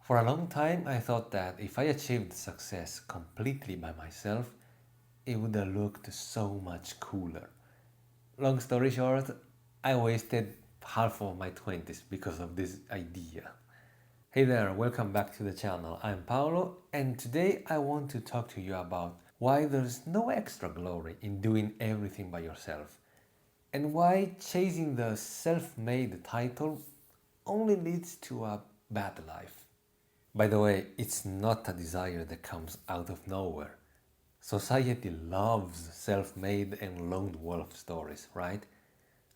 For a long time, I thought that if I achieved success completely by myself, it would have looked so much cooler. Long story short, I wasted half of my 20s because of this idea. Hey there, welcome back to the channel. I'm Paolo, and today I want to talk to you about why there's no extra glory in doing everything by yourself, and why chasing the self made title only leads to a bad life. By the way, it's not a desire that comes out of nowhere. Society loves self-made and lone wolf stories, right?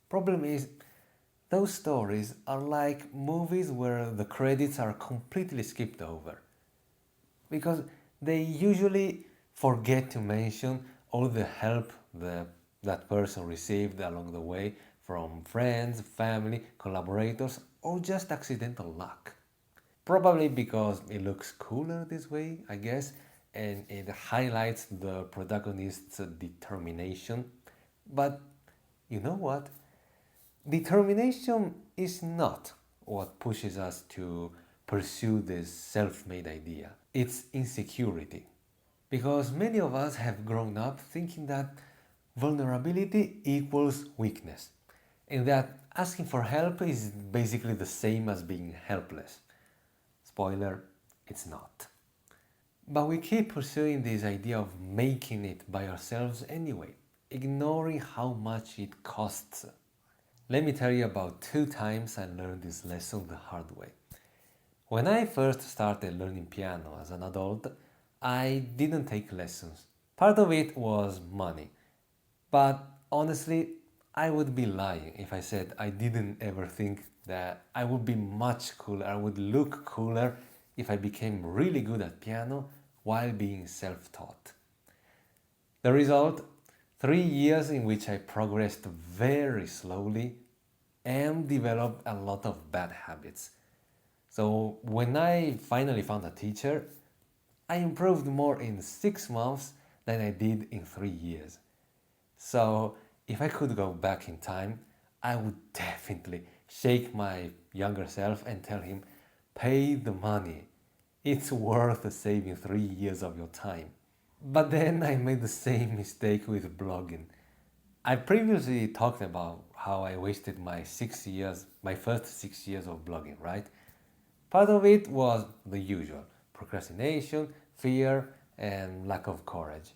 Problem is, those stories are like movies where the credits are completely skipped over because they usually forget to mention all the help that person received along the way from friends, family, collaborators, or just accidental luck. Probably because it looks cooler this way, I guess, and it highlights the protagonist's determination. But you know what? Determination is not what pushes us to pursue this self made idea. It's insecurity. Because many of us have grown up thinking that vulnerability equals weakness, and that asking for help is basically the same as being helpless. Spoiler, it's not. But we keep pursuing this idea of making it by ourselves anyway, ignoring how much it costs. Let me tell you about 2 times I learned this lesson the hard way. When I first started learning piano as an adult, I didn't take lessons. Part of it was money. But honestly, I would be lying if I said I didn't ever think that I would be much cooler, I would look cooler if I became really good at piano while being self taught. The result, 3 years in which I progressed very slowly and developed a lot of bad habits. So when I finally found a teacher, I improved more in 6 months than I did in 3 years. So if I could go back in time, I would definitely shake my younger self and tell him, pay the money. It's worth saving 3 years of your time. But then I made the same mistake with blogging. I previously talked about how I wasted my 6 years, my first 6 years of blogging, right? Part of it was the usual procrastination, fear, and lack of courage.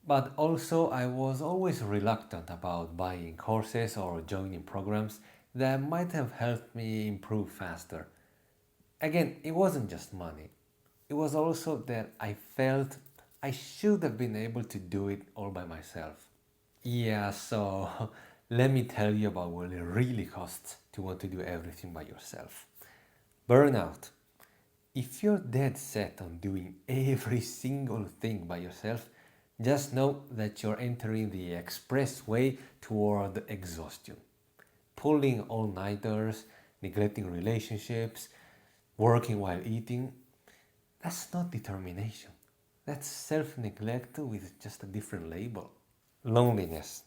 But also, I was always reluctant about buying courses or joining programs that might have helped me improve faster. Again, it wasn't just money, it was also that I felt I should have been able to do it all by myself. Yeah, so let me tell you about what it really costs to want to do everything by yourself. Burnout. If you're dead set on doing every single thing by yourself, just know that you're entering the expressway toward exhaustion. Pulling all nighters, neglecting relationships, working while eating, that's not determination. That's self neglect with just a different label. Loneliness.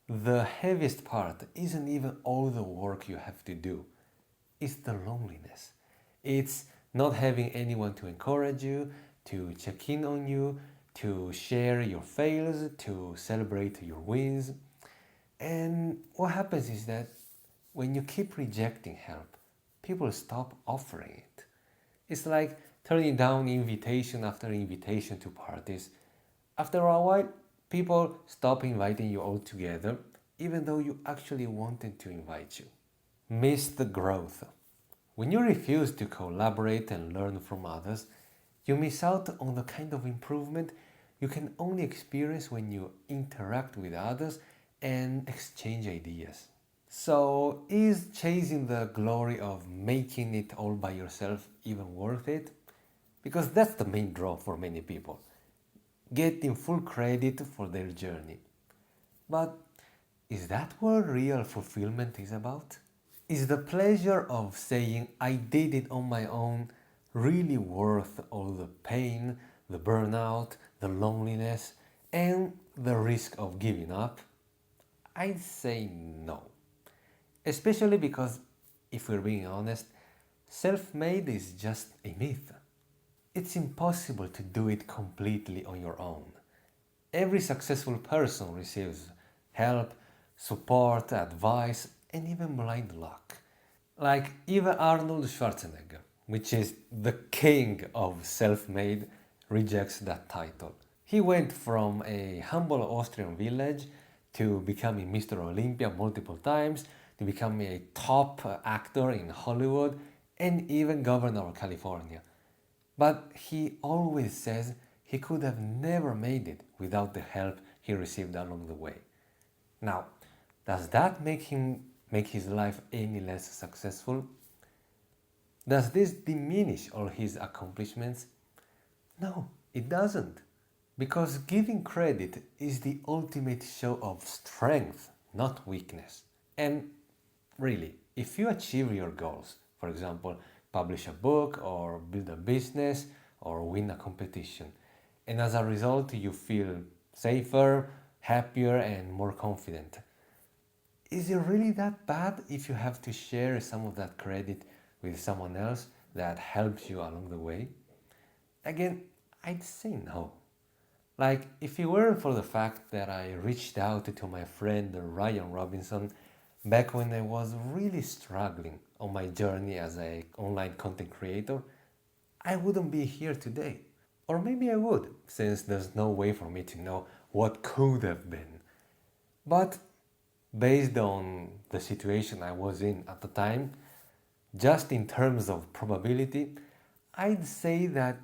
The heaviest part isn't even all the work you have to do, it's the loneliness. It's not having anyone to encourage you, to check in on you, to share your fails, to celebrate your wins. And what happens is that when you keep rejecting help, people stop offering it. It's like turning down invitation after invitation to parties. After a while, people stop inviting you altogether, even though you actually wanted to invite you. Missed growth. When you refuse to collaborate and learn from others, you miss out on the kind of improvement you can only experience when you interact with others and exchange ideas. So, is chasing the glory of making it all by yourself even worth it? Because that's the main draw for many people, getting full credit for their journey. But is that what real fulfillment is about? Is the pleasure of saying I did it on my own really worth all the pain, the burnout, the loneliness, and the risk of giving up? I'd say no. Especially because, if we're being honest, Self-made is just a myth. It's impossible to do it completely on your own. Every successful person receives help, support, advice, and even blind luck. Like even Arnold Schwarzenegger, which is the king of self-made, rejects that title. He went from a humble Austrian village to becoming Mr. Olympia multiple times, to becoming a top actor in Hollywood, and even governor of California. But he always says he could have never made it without the help he received along the way. Now, does that make his life any less successful? Does this diminish all his accomplishments? No, it doesn't. Because giving credit is the ultimate show of strength, not weakness. And really, if you achieve your goals, for example, publish a book or build a business or win a competition, and as a result you feel safer, happier, and more confident, is it really that bad if you have to share some of that credit with someone else that helps you along the way? Again, I'd say no. Like, if it weren't for the fact that I reached out to my friend Ryan Robinson back when I was really struggling on my journey as an online content creator, I wouldn't be here today. Or maybe I would, since there's no way for me to know what could have been. But based on the situation I was in at the time, just in terms of probability, I'd say that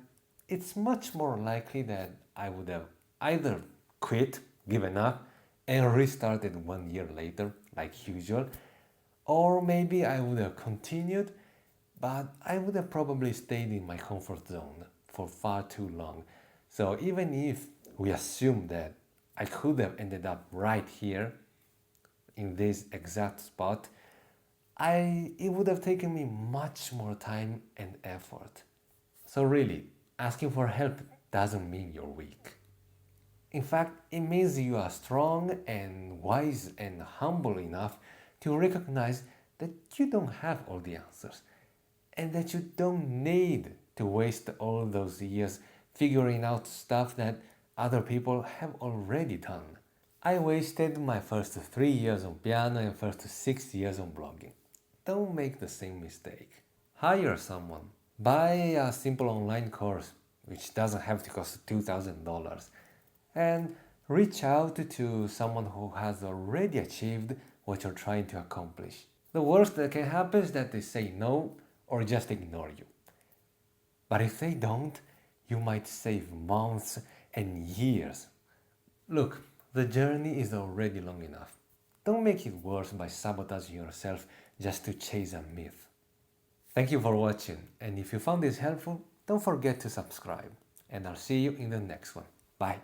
it's much more likely that I would have either quit, given up, and restarted 1 year later, like usual, or maybe I would have continued, but I would have probably stayed in my comfort zone for far too long. So even if we assume that I could have ended up right here in this exact spot, it would have taken me much more time and effort. So really, asking for help doesn't mean you're weak. In fact, it means you are strong and wise and humble enough to recognize that you don't have all the answers and that you don't need to waste all those years figuring out stuff that other people have already done. I wasted my first 3 years on piano and first 6 years on blogging. Don't make the same mistake. Hire someone. Buy a simple online course, which doesn't have to cost $2,000, and reach out to someone who has already achieved what you're trying to accomplish. The worst that can happen is that they say no or just ignore you. But if they don't, you might save months and years. Look, the journey is already long enough. Don't make it worse by sabotaging yourself just to chase a myth. Thank you for watching, and if you found this helpful, don't forget to subscribe, and I'll see you in the next one. Bye.